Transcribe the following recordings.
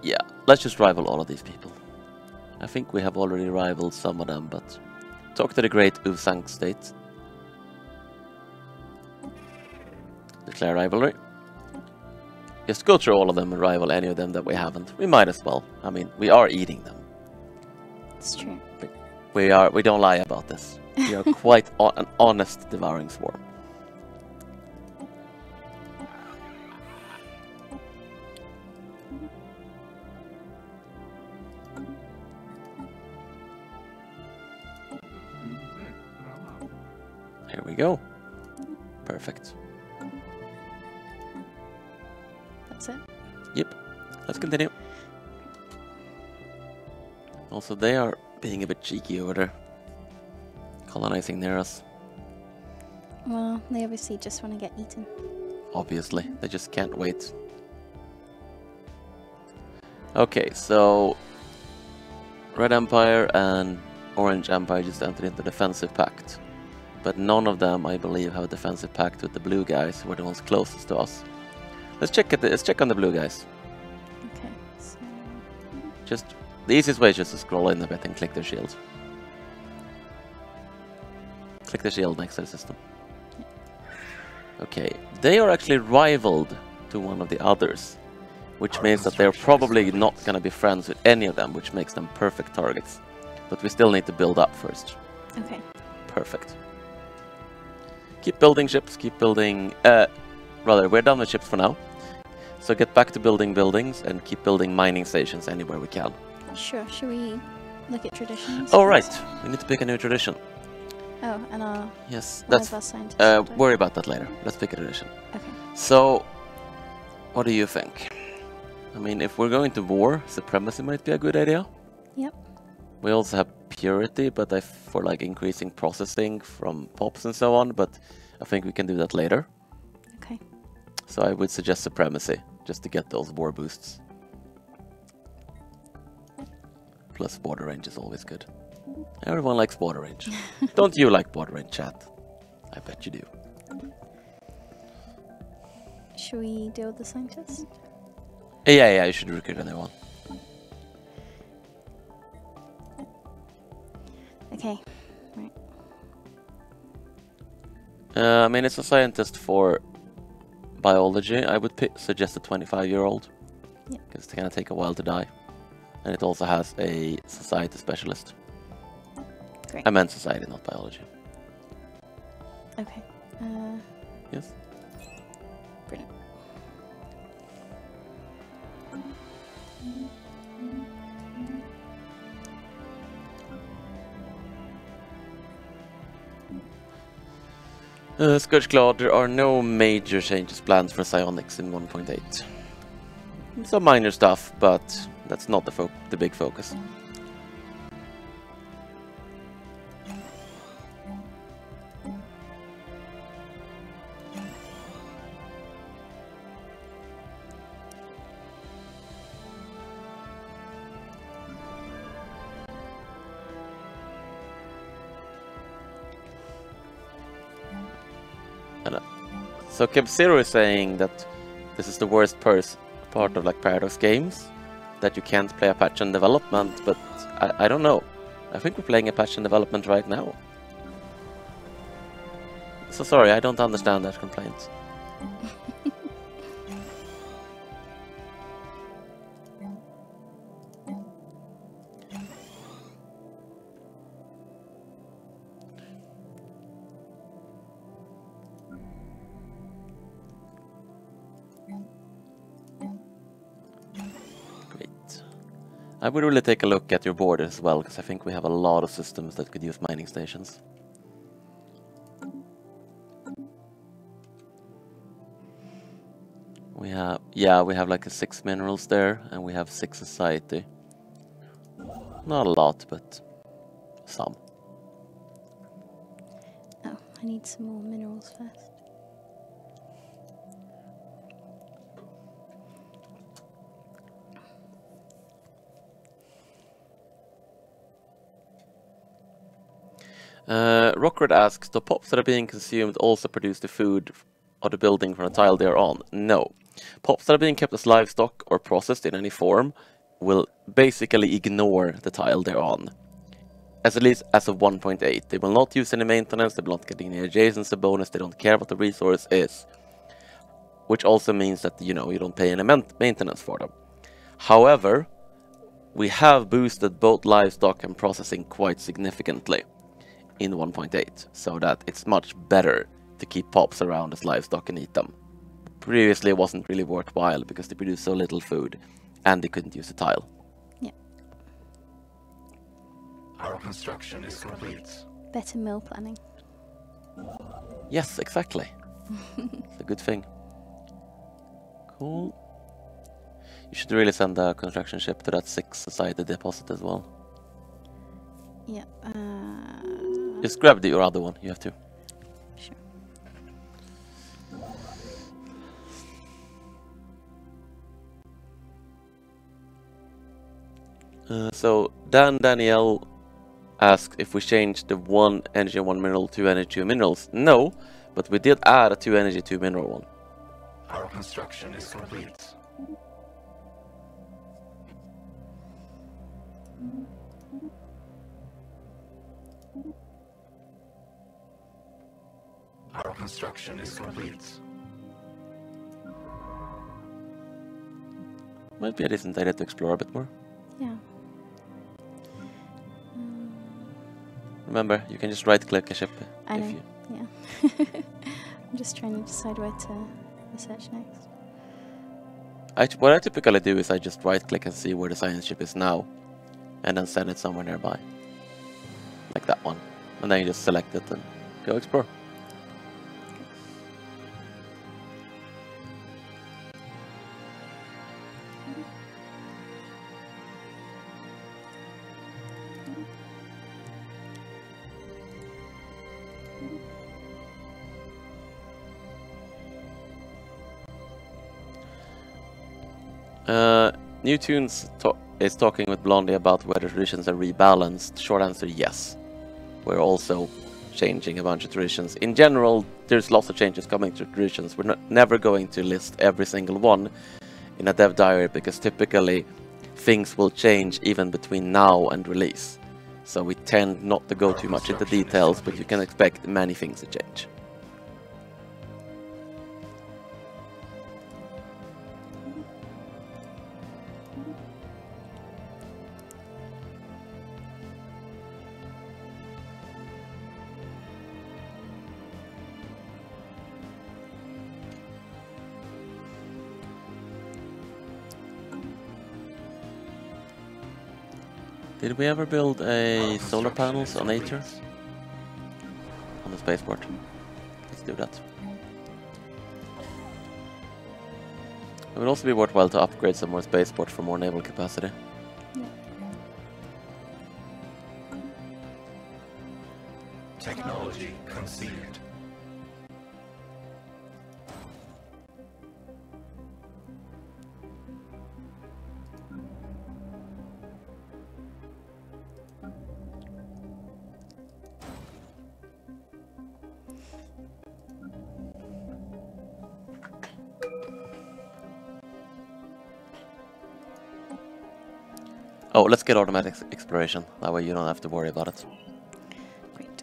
Yeah, let's just rival all of these people. I think we have already rivaled some of them, but talk to the great Uvsank state. Declare rivalry. Just go through all of them and rival any of them that we haven't. We might as well. I mean, we are eating them. It's true. We don't lie about this. We are quite an honest Devouring Swarm. Here we go. Perfect. That's it? Yep. Let's continue. Also, they are being a bit cheeky over there. Colonizing near us. Well, they obviously just want to get eaten. Obviously. They just can't wait. Okay, so Red Empire and Orange Empire just entered into a defensive pact. But none of them, I believe, have a defensive pact with the blue guys, who are the ones closest to us. Let's check on the blue guys. Okay, so... Just the easiest way is just to scroll in a bit and click their shield. Click the shield next to the system. Okay, they are actually rivaled to one of the others, which means that they're probably not going to be friends with any of them, which makes them perfect targets. But we still need to build up first. Okay. Perfect. Keep building ships, keep building... rather, we're done with ships for now. So get back to building buildings and keep building mining stations anywhere we can. Sure, should we look at traditions? Oh, right. We need to pick a new tradition. Oh, and our... Yes, that's... worry about that later. Let's pick a tradition. Okay. So, what do you think? I mean, if we're going to war, supremacy might be a good idea. Yep. We also have purity, but for like increasing processing from pops and so on, but I think we can do that later. Okay. So I would suggest supremacy, just to get those war boosts. Plus border range is always good. Everyone likes border range. Don't you like border range, chat? I bet you do. Should we deal with the scientist? Yeah, you should recruit anyone. Okay, right. I mean, it's a scientist for biology. I would suggest a 25-year-old. Yeah. Because it's gonna take a while to die. And it also has a society specialist. Great. I meant society, not biology. Okay. Yes. Brilliant. Scourge Cloud, there are no major changes planned for psionics in 1.8. Some minor stuff, but that's not the big focus. So Keb0 is saying that this is the worst part of like Paradox games, that you can't play a patch in development, but I don't know. I think we're playing a patch in development right now. So sorry, I don't understand that complaint. I would really take a look at your board as well, because I think we have a lot of systems that could use mining stations. We have like 6 minerals there, and we have 6 society. Not a lot, but some. Oh, I need some more minerals first. Rockred asks, the pops that are being consumed also produce the food or the building from the tile they are on? No. Pops that are being kept as livestock or processed in any form will basically ignore the tile they're on. At least as of 1.8. They will not use any maintenance, they will not get any adjacency bonus, they don't care what the resource is. Which also means that, you know, you don't pay any maintenance for them. However, we have boosted both livestock and processing quite significantly in 1.8, so that it's much better to keep pops around as livestock and eat them. Previously it wasn't really worthwhile because they produce so little food and they couldn't use the tile. Yeah. Our construction is complete. Better meal planning. Yes, exactly. It's a good thing. Cool. You should really send a construction ship to that 6 society deposit as well. Yeah. Just grab your other one, you have to. Sure. So Danielle asked if we changed the 1 energy 1 mineral, 2 energy 2 minerals. No, but we did add a 2 energy 2 mineral one. Our construction is complete. Our construction is complete. Might be a decent idea to explore a bit more. Yeah. Remember, you can just right-click a ship. I if know. you... Yeah. I'm just trying to decide where to research next. What I typically do is I just right-click and see where the science ship is now, and then send it somewhere nearby, like that one, and then you just select it and go explore. New Tunes is talking with Blondie about whether traditions are rebalanced. Short answer, yes. We're also changing a bunch of traditions. In general, there's lots of changes coming to traditions. We're never going to list every single one in a dev diary because typically things will change even between now and release. So we tend not to go too much into details, but you can expect many things to change. Did we ever build a solar panels on Aether? On the spaceport? Let's do that. It would also be worthwhile to upgrade some more spaceport for more naval capacity. Yeah. Technology conceived. Oh, let's get automatic exploration. That way you don't have to worry about it. Great.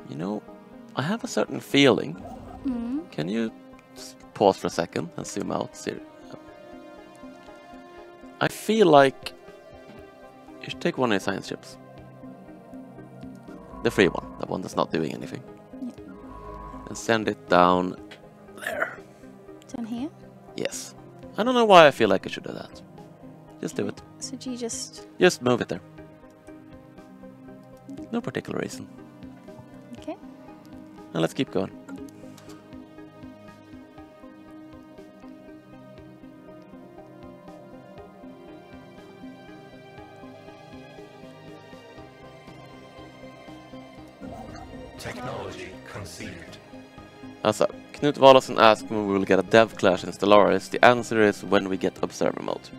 You know, I have a certain feeling. Can you pause for a second and zoom out? I feel like you should take one of the science ships. The free one, the one that's not doing anything. Yeah. And send it down there. Down here? Yes. I don't know why I feel like I should do that. Just do it. So do you just... Just move it there. No particular reason. Okay. Now let's keep going. Technology conceived. Also, Knut Wallason asked when we will get a dev clash in Stellaris. The answer is when we get observer mode.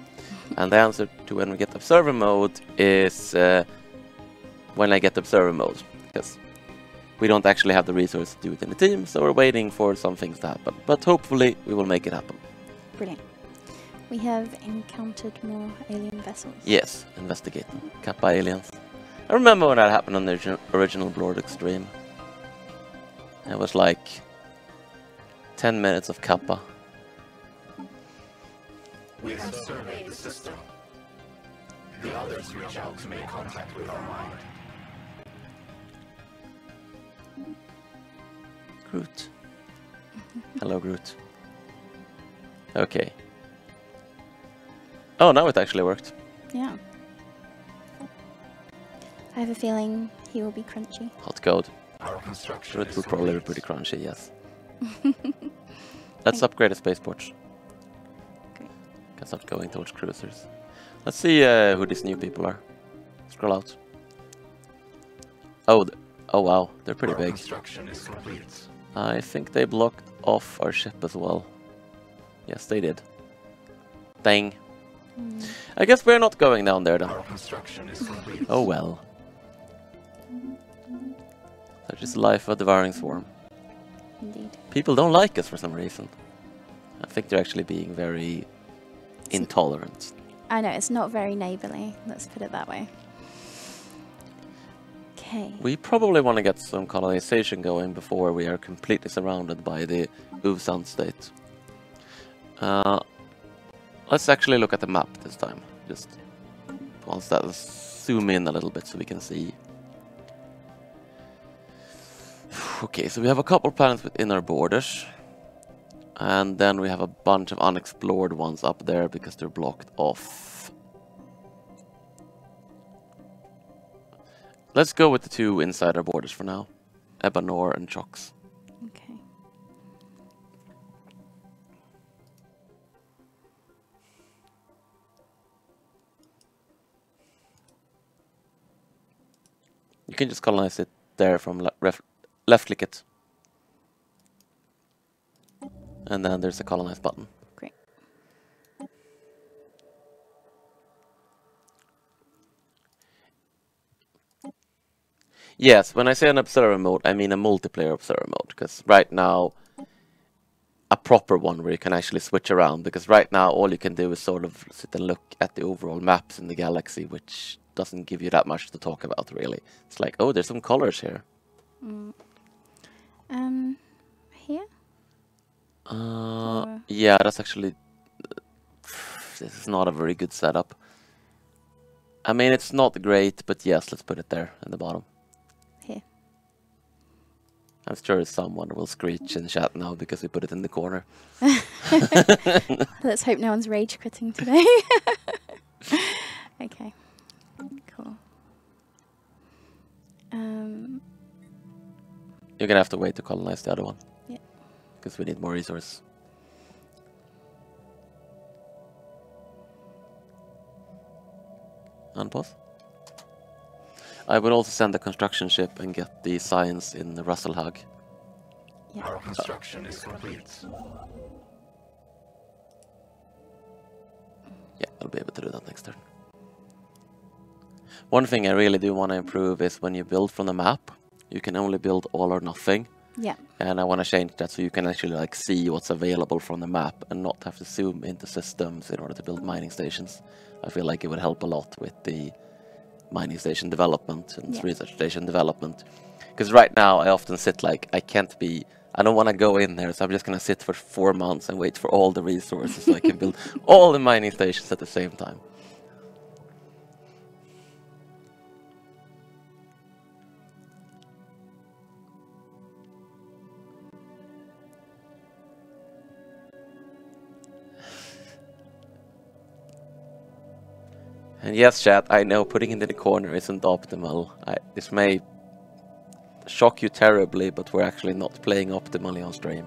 And the answer to when we get observer mode is when I get observer mode, because we don't actually have the resources to do it in the team, so we're waiting for some things to happen. But hopefully we will make it happen. Brilliant. We have encountered more alien vessels. Yes, investigate them. Kappa aliens. I remember when that happened on the original Blord Extreme. It was like 10 minutes of Kappa. We have surveyed the system. The others reach out to make contact with our mind. Groot. Hello, Groot. Okay. Oh, now it actually worked. Yeah. I have a feeling he will be crunchy. Hot code. Our construction Groot is will probably be complete. pretty crunchy, yes. Let's upgrade the spaceports. Okay. Can start going towards cruisers. Let's see who these new people are. Scroll out. Oh, oh wow, they're pretty Our big. construction is complete. I think they blocked off our ship as well. Yes, they did. Dang. I guess we're not going down there then. Our construction is complete. Oh well. Such is the life of Devouring Swarm. Indeed. People don't like us for some reason. I think they're actually being very intolerant. I know, it's not very neighbourly, let's put it that way. Okay. We probably want to get some colonization going before we are completely surrounded by the Uvsan state. Let's actually look at the map this time. Just once that, zoom in a little bit so we can see. Okay, so we have a couple planets within our borders. And then we have a bunch of unexplored ones up there because they're blocked off. Let's go with the two inside our borders for now. Ebanor and Chox. Okay. You can just colonize it there from left click it. And then there's a colonize button. Great. Yes, when I say an observer mode, I mean a multiplayer observer mode. Because right now, a proper one where you can actually switch around. Because right now, all you can do is sort of sit and look at the overall maps in the galaxy, which doesn't give you that much to talk about, really. It's like, oh, there's some colors here. Here? Yeah, that's actually... this is not a very good setup. I mean, it's not great, but yes, let's put it there in the bottom. Here. I'm sure someone will screech in chat now because we put it in the corner. Let's hope no one's rage quitting today. Okay. Cool. You're gonna have to wait to colonize the other one. Yeah. Because we need more resources. Unpause. I will also send the construction ship and get the science in the Russelhag. Yeah. Our construction is complete. Yeah, I'll be able to do that next turn. One thing I really do want to improve is when you build from the map, you can only build all or nothing. Yeah. And I want to change that so you can actually like see what's available from the map and not have to zoom into systems in order to build mining stations. I feel like it would help a lot with the mining station development and research station development. Because right now I often sit like, I don't want to go in there, so I'm just going to sit for 4 months and wait for all the resources so I can build all the mining stations at the same time. And yes, chat, I know putting it in the corner isn't optimal. This may shock you terribly, but we're actually not playing optimally on stream.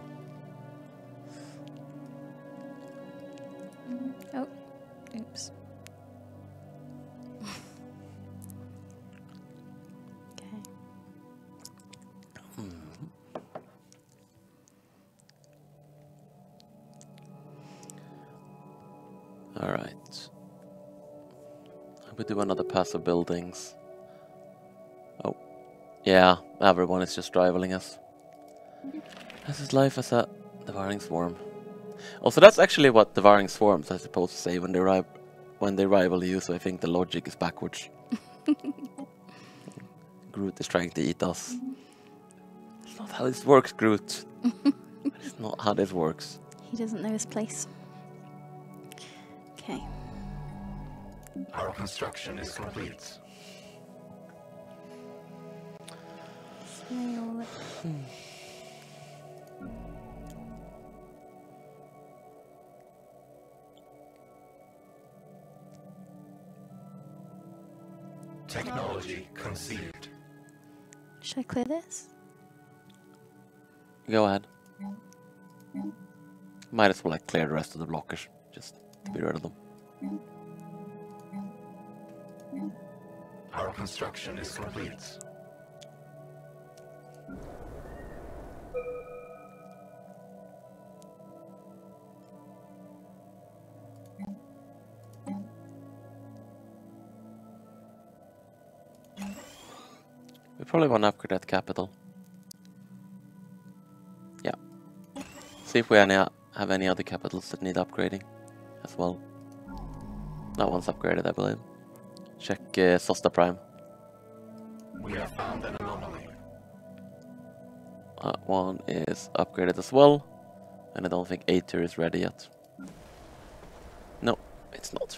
Oh, oops. Okay. All right. We do another pass of buildings. Oh, yeah, everyone is just rivaling us. This is life as a Devouring Swarm. Also, that's actually what Devouring Swarms are supposed to say when they rival you, so I think the logic is backwards. Groot is trying to eat us. That's not how this works, Groot. That's not how this works. He doesn't know his place. Okay. Our construction is complete. Snail. Technology conceived. Should I clear this? Go ahead. Might as well like clear the rest of the blockers, just to be rid of them. Our construction is complete. We probably want to upgrade that capital. Yeah. See if we have any other capitals that need upgrading as well. That one's upgraded, I believe. Check Sosta Prime. We have found an anomaly. That one is upgraded as well. And I don't think A tier is ready yet. No, it's not.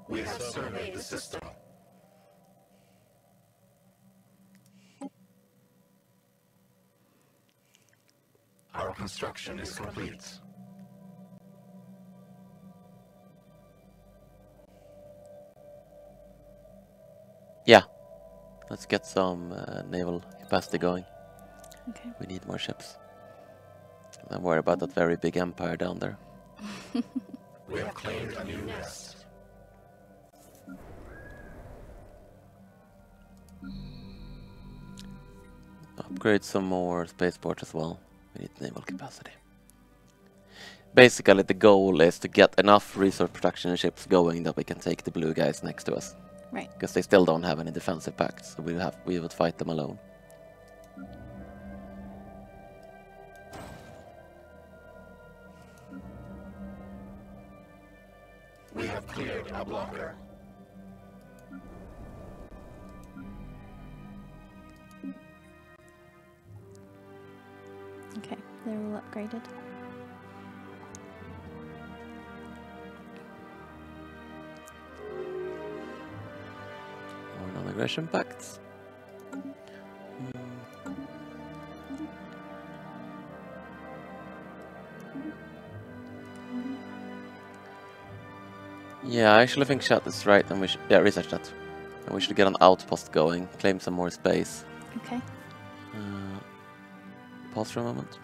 We have surveyed the system. Our construction is complete. Yeah. Let's get some naval capacity going. Okay. We need more ships. I'm worried about that very big empire down there. We have claimed a new nest. Upgrade some more spaceports as well. We need naval capacity. Basically, the goal is to get enough resource production ships going that we can take the blue guys next to us. Right. Because they still don't have any defensive pacts, so we would fight them alone. We have cleared a blocker. Okay, they're all upgraded. More non-aggression pacts. Yeah, I actually think Chat is right, and we should research that. And we should get an outpost going, claim some more space. Okay. Pause for a moment.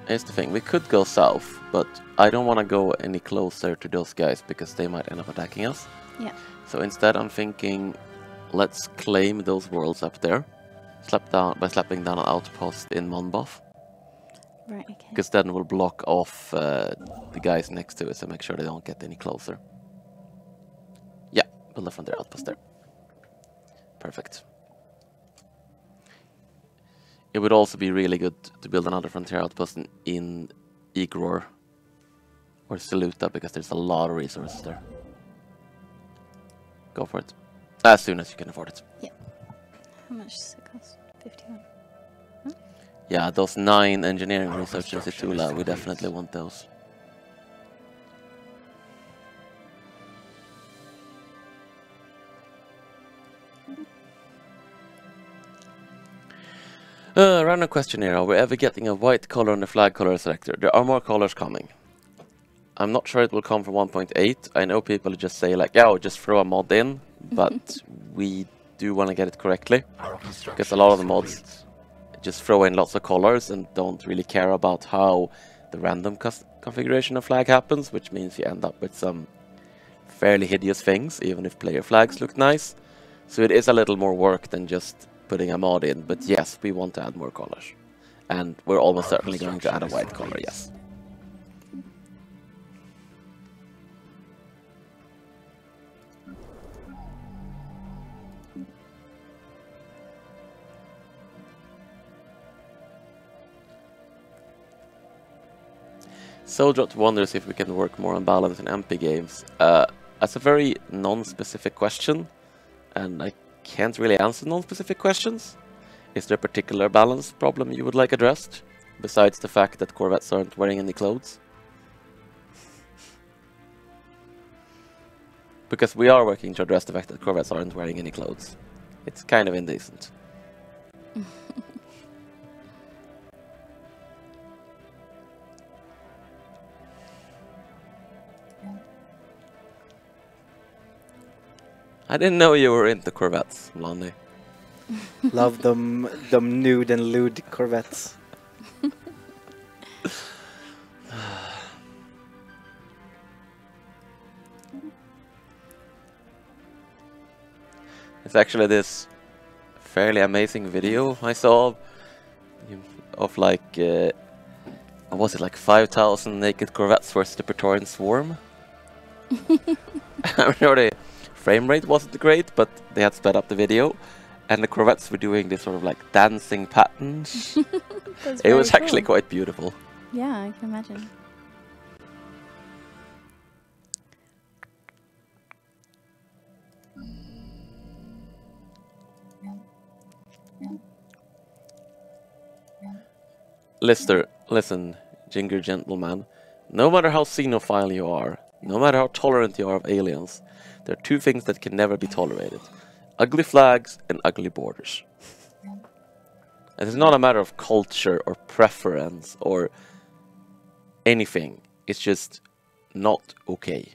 Here's the thing, we could go south, but I don't want to go any closer to those guys because they might end up attacking us. Yeah. So instead I'm thinking, let's claim those worlds up there, by slapping down an outpost in Monboth. Right, okay. Because then we'll block off the guys next to it, so make sure they don't get any closer. Yeah, build a frontier outpost there. Perfect. It would also be really good to build another frontier outpost in Igror or Saluta, because there's a lot of resources there. Go for it. As soon as you can afford it. Yeah. How much does it cost? 51. Yeah, those 9 engineering researchers in Tula, we definitely want those. Random question here, are we ever getting a white color on the flag color selector? There are more colors coming. I'm not sure it will come from 1.8. I know people just say like, yeah, just throw a mod in, but we do want to get it correctly. Because a lot of the mods just throw in lots of colors and don't really care about how the random configuration of flag happens, which means you end up with some fairly hideous things, even if player flags look nice. So it is a little more work than just putting a mod in, but yes, we want to add more colors. And we're almost certainly going to add a white color, yes. Soldrot wonders if we can work more on balance in MP games. That's a very non-specific question, and I can't really answer non-specific questions. Is there a particular balance problem you would like addressed, besides the fact that corvettes aren't wearing any clothes? Because we are working to address the fact that corvettes aren't wearing any clothes. It's kind of indecent. I didn't know you were into corvettes, Blondie. Love them nude and lewd corvettes. It's actually this fairly amazing video I saw of like, what was it, like 5,000 naked corvettes versus the Praetorian Swarm? I know the frame rate wasn't great, but they had sped up the video, and the corvettes were doing this sort of like dancing patterns. It was actually quite beautiful. Yeah, I can imagine. Lister, listen, Ginger Gentleman. No matter how xenophile you are, no matter how tolerant you are of aliens, there are two things that can never be tolerated. Ugly flags and ugly borders. And it's not a matter of culture or preference or anything. It's just not okay.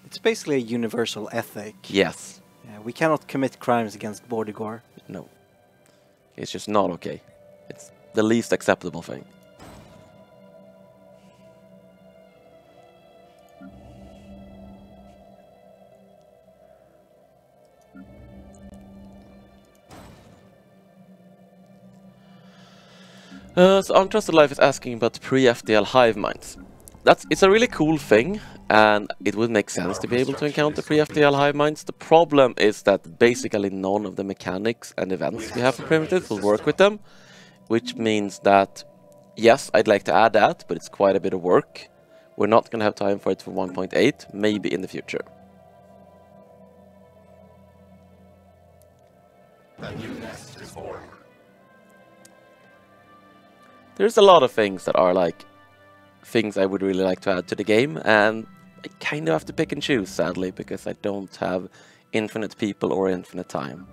It's basically a universal ethic. Yes. Yeah, we cannot commit crimes against border gore. No. It's just not okay. It's the least acceptable thing. So Untrusted Life is asking about pre-FDL Hivemind. It's a really cool thing, and it would make sense to be able to encounter pre-FDL Hiveminds. The problem is that basically none of the mechanics and events we have for primitives will work with them, which means that, yes, I'd like to add that, but it's quite a bit of work. We're not going to have time for it for 1.8, maybe in the future. A new nest is born. There's a lot of things that are like things I would really like to add to the game, and I kind of have to pick and choose, sadly, because I don't have infinite people or infinite time.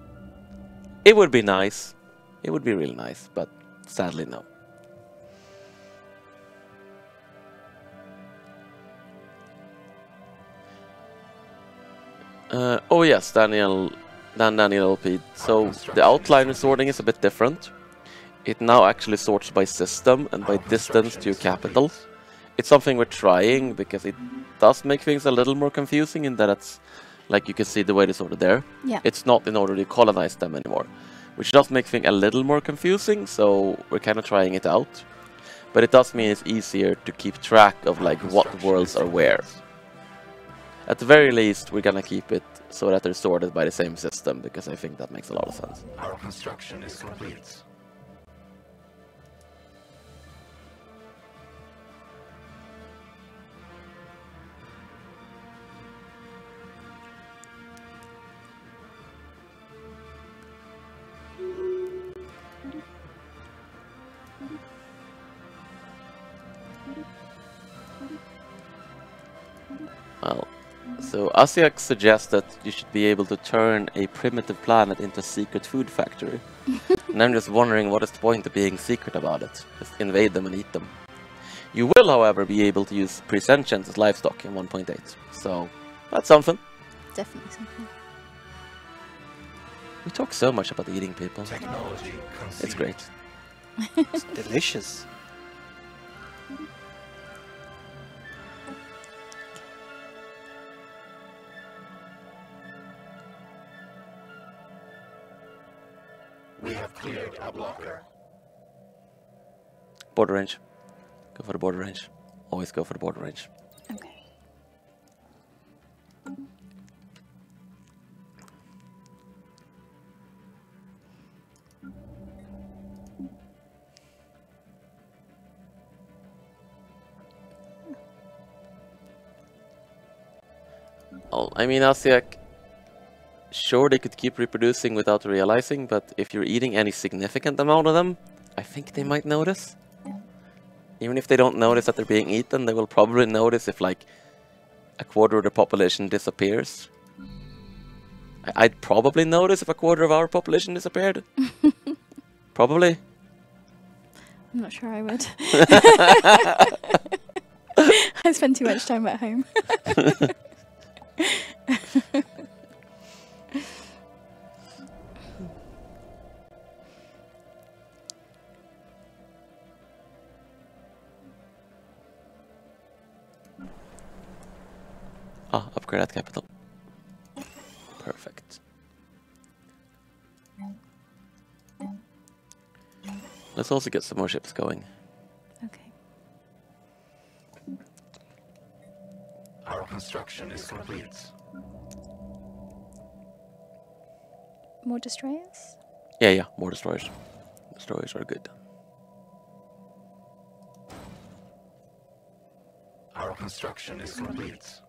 It would be nice. It would be really nice, but sadly, no. Oh yes, Daniel LP. So the outliner sorting is a bit different. It now actually sorts by system and by distance to your capital. It's something we're trying because it does make things a little more confusing in that it's like you can see the way they sorted there. Yeah. It's not in order to colonize them anymore, which does make things a little more confusing, so we're kind of trying it out. But it does mean it's easier to keep track of like what worlds are where. At the very least, we're gonna keep it so that they're sorted by the same system, because I think that makes a lot of sense. Our construction is complete. Well, so Asiak suggests that you should be able to turn a primitive planet into a secret food factory. And I'm just wondering, what is the point of being secret about it? Just invade them and eat them. You will, however, be able to use pre-sentience as livestock in 1.8. So, that's something. Definitely something. We talk so much about eating people. Technology conceived. It's great. It's delicious. We have cleared a blocker. Border range. Go for the border range. Always go for the border range. Okay. Well, I mean, Asiak, sure they could keep reproducing without realizing, but if you're eating any significant amount of them, I think they might notice. Even if they don't notice that they're being eaten, they will probably notice if like a quarter of the population disappears. I'd probably notice if a quarter of our population disappeared. Probably. I'm not sure I would. I spend too much time at home. Ah, upgrade at capital. Perfect. Let's also get some more ships going. Okay. Our construction is complete. More destroyers? Yeah, more destroyers. Destroyers are good. Our construction is complete.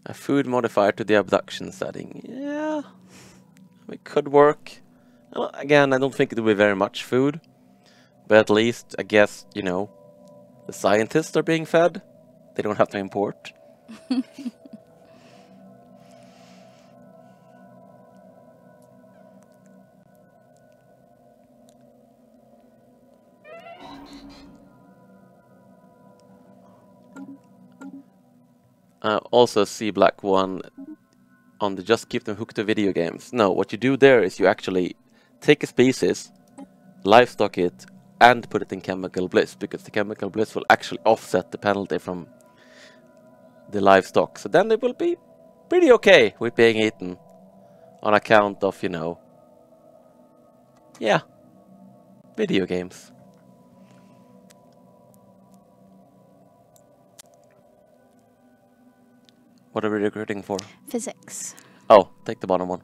A food modifier to the abduction setting. Yeah, it could work. Well, again, I don't think it will be very much food. But at least, I guess, you know, the scientists are being fed. They don't have to import. Also see Black One on the just keep them hooked to video games. No, what you do there is you actually take a species, livestock it, and put it in chemical bliss, because the chemical bliss will actually offset the penalty from the livestock. So then they will be pretty okay with being eaten on account of, you know, yeah, video games. What are we recruiting for? Physics. Oh, take the bottom one.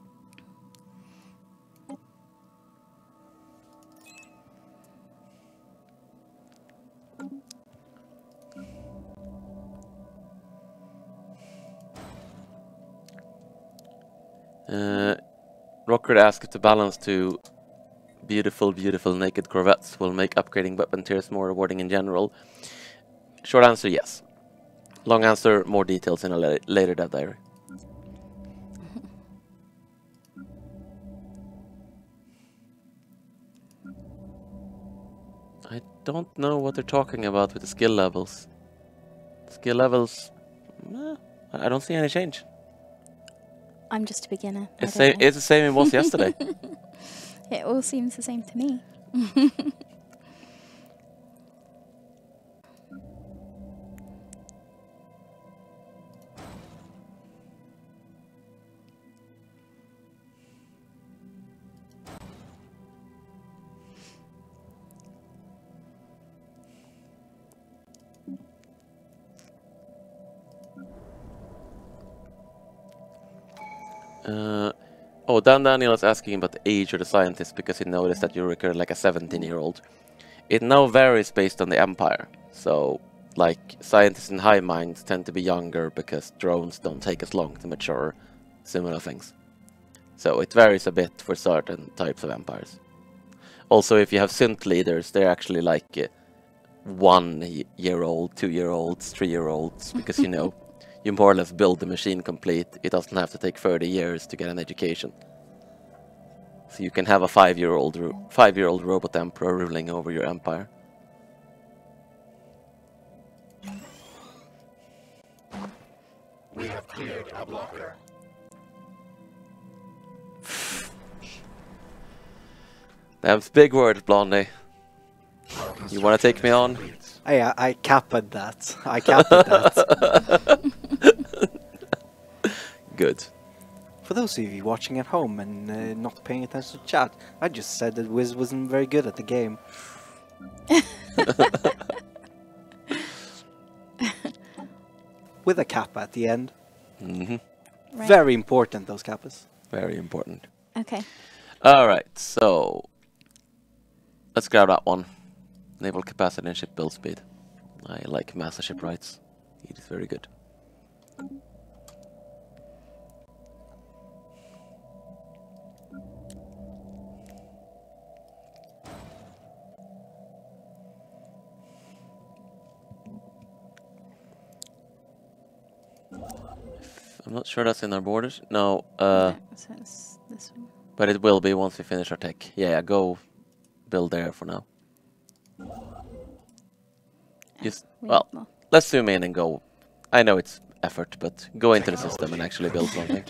Rocker asks if the balance to beautiful naked corvettes will make upgrading weapon tiers more rewarding in general. Short answer, yes. Long answer, more details in a later dev diary. I don't know what they're talking about with the skill levels. Skill levels, I don't see any change. I'm just a beginner. It's the same it was yesterday. It all seems the same to me. Oh, Dan Daniel is asking about the age of the scientist because he noticed that you recruit like a 17-year-old. It now varies based on the empire. So, like, scientists in Hivemind tend to be younger because drones don't take as long to mature, similar things. So it varies a bit for certain types of empires. Also, if you have synth leaders, they're actually like 1-year-old, 2-year-olds, 3-year-olds, because you know, you more or less build the machine complete. It doesn't have to take 30 years to get an education. So you can have a 5-year-old robot emperor ruling over your empire. We have cleared a blocker. That's big words, Blondie. You want to take me on? I capped that. I capped that. Good. For those of you watching at home and not paying attention to chat, I just said that Wiz wasn't very good at the game. With a kappa at the end. Mm-hmm. Right. Very important, those kappas. Very important. Okay. Alright, so let's grab that one. Naval capacity and ship build speed. I like mastership rights. It is very good. I'm not sure that's in our borders. No, No, so it's this one. but it will be once we finish our tech. Yeah, go build there for now. Just, We well, need more. let's zoom in and go. I know it's effort, but go into the system and actually build something.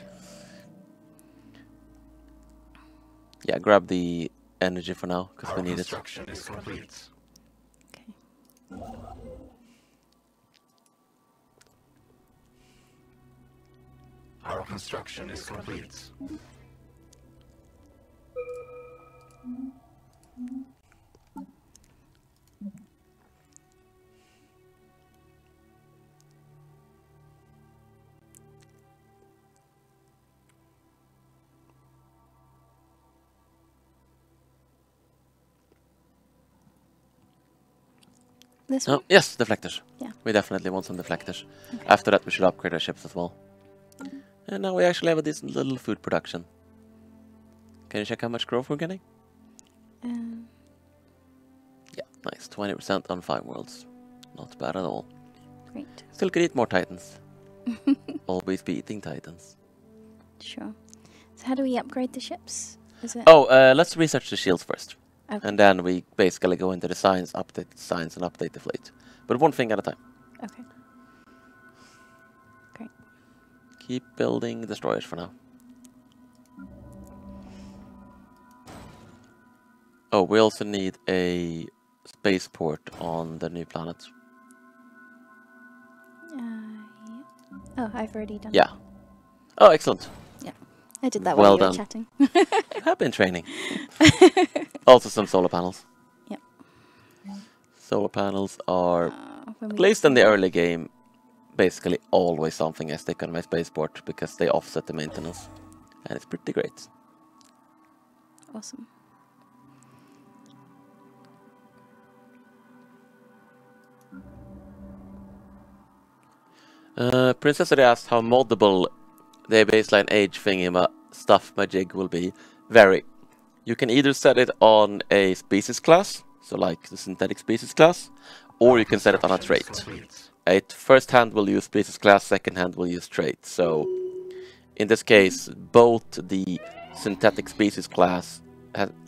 Yeah, grab the energy for now, because we Our need it. construction is complete. Okay. Our construction is complete. This one? Oh, yes, deflectors. Yeah. We definitely want some deflectors. Okay. After that, we should upgrade our ships as well. And now we actually have a decent little food production. Can you check how much growth we're getting? Yeah, nice. 20% on 5 worlds. Not bad at all. Great. Still could eat more titans. Always be eating titans. Sure. So how do we upgrade the ships? Is it? Oh, let's research the shields first. Okay. And then we basically go into the science, update the science, and update the fleet. But one thing at a time. Okay. Great. Keep building destroyers for now. Oh, we also need a spaceport on the new planet. Yeah. Oh, I've already done Yeah. Oh, excellent. it. I did that Well while you were done. chatting. You have been training. Also some solar panels. Yep. Solar panels are, When at we least in the early game, basically always something I stick on my spaceport because they offset the maintenance. And it's pretty great. Awesome. Princess had asked how moddable the baseline age thingy stuff majig will be. Very. You can either set it on a species class, so like the synthetic species class, or you can set it on a trait. First hand will use species class, second hand will use trait. So in this case, both the synthetic species class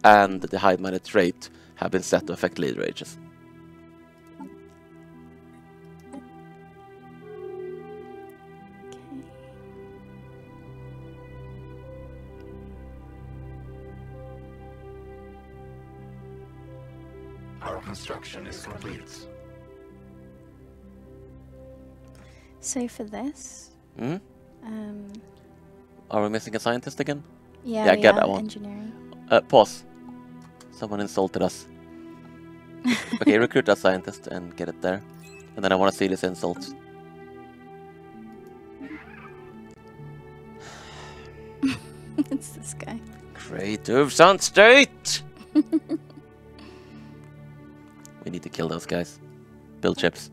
and the high-minded trait have been set to affect leader ages. Okay. Our construction is complete. So for this, Hmm? um, Are we missing a scientist again? yeah, Yeah, we get are that one. engineering. Pause. Someone insulted us. Okay, recruit that scientist and get it there. And then I want to see this insult. It's this guy. Creative Sun State! We need to kill those guys. Build chips.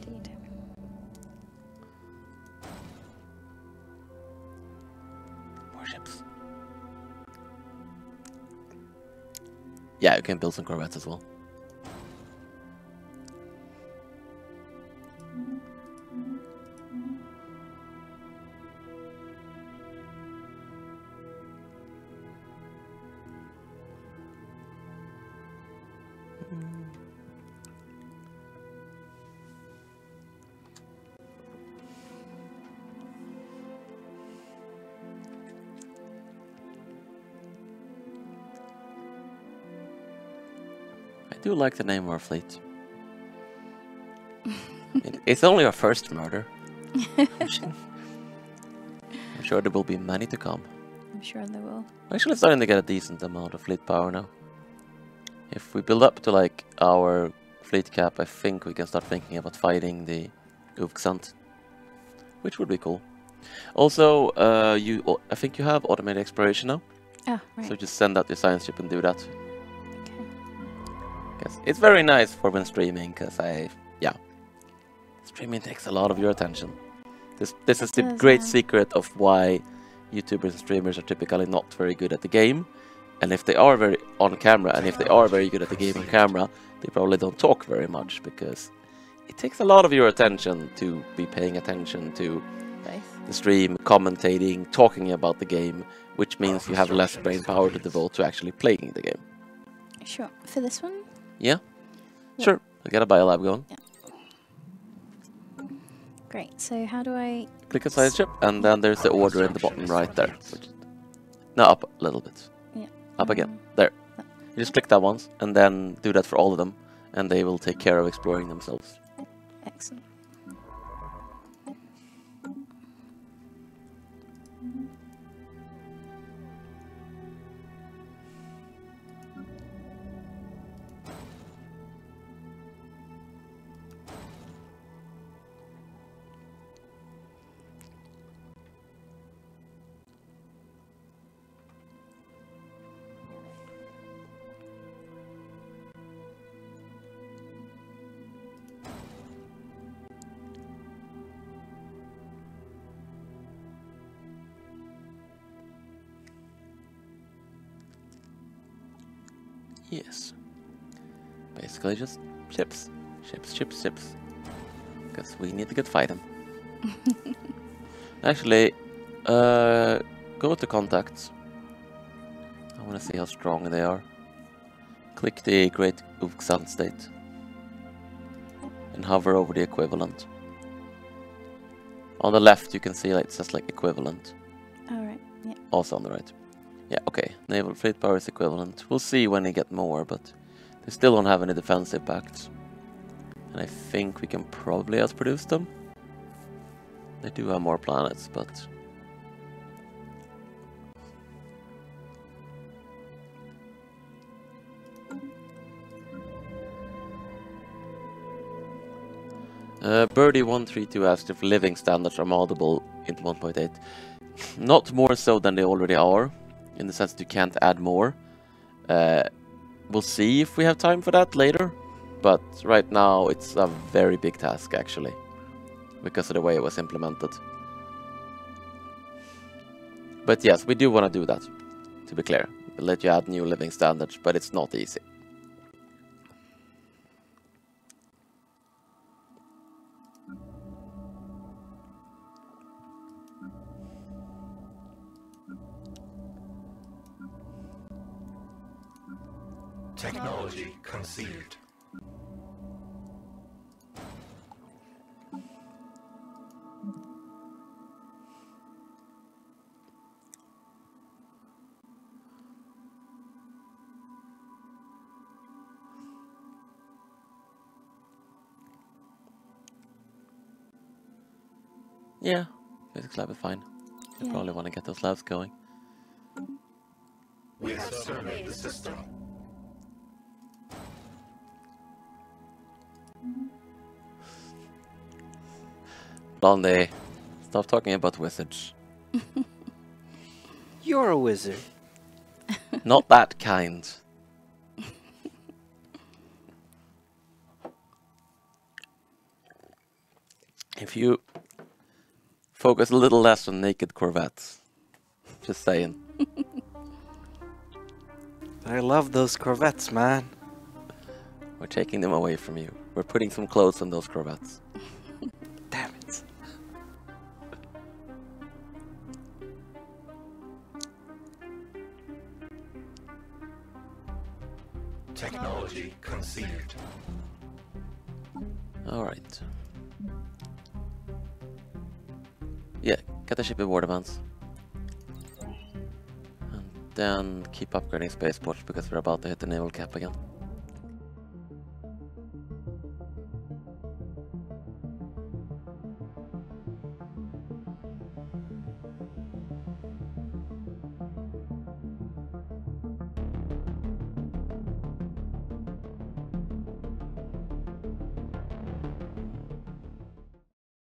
Indeed. More ships. Yeah, you can build some corvettes as well. I do like the name of our fleet. It's only our first murder. I'm sure there will be many to come. I'm sure they will. We're actually starting to get a decent amount of fleet power now. If we build up to like our fleet cap, I think we can start thinking about fighting the Uvksant, which would be cool. Also, I think you have automated exploration now, Oh, right. so just send out your science ship and do that. Okay. 'Cause it's very nice for when streaming, because streaming takes a lot of your attention. This is the great secret of why YouTubers and streamers are typically not very good at the game. And if they are very on camera, and if they are very good at the game on camera, they probably don't talk very much, because it takes a lot of your attention to be paying attention to the stream, commentating, talking about the game, which means you have less brain power to devote to actually playing the game. Sure. For this one? Yeah? Sure. I got a biolab going. Yeah. Great. So how do I... Click a side ship, and then there's the order in the bottom right there. No, up a little bit. Yeah. Up again. There. You just click that once, and then do that for all of them, and they will take care of exploring themselves. Excellent. Yes. Basically just ships. Ships. Because we need to get fight them. Actually, go to contacts. I want to see how strong they are. Click the Great Sun State. And hover over the equivalent. On the left you can see like, it says like equivalent. Alright, yeah. Also on the right. Yeah, okay. Naval fleet power is equivalent. We'll see when they get more, but they still don't have any defensive pacts. And I think we can probably outproduce them. They do have more planets, but... Birdie132 asked if living standards are moddable in 1.8. Not more so than they already are, in the sense that you can't add more. We'll see if we have time for that later, but right now it's a very big task actually, because of the way it was implemented. But yes, we do want to do that, to be clear. We'll let you add new living standards, but it's not easy. Technology conceived. Yeah, basic lab is fine. You probably want to get those labs going. We have surveyed the system. Blondie, stop talking about wizards. You're a wizard. Not that kind. If you focus a little less on naked corvettes. Just saying. I love those corvettes, man. We're taking them away from you. We're putting some clothes on those corvettes. Damn it. Technology conceived. Alright. Yeah, get the ship in Borderlands. And then keep upgrading spaceports because we're about to hit the naval cap again.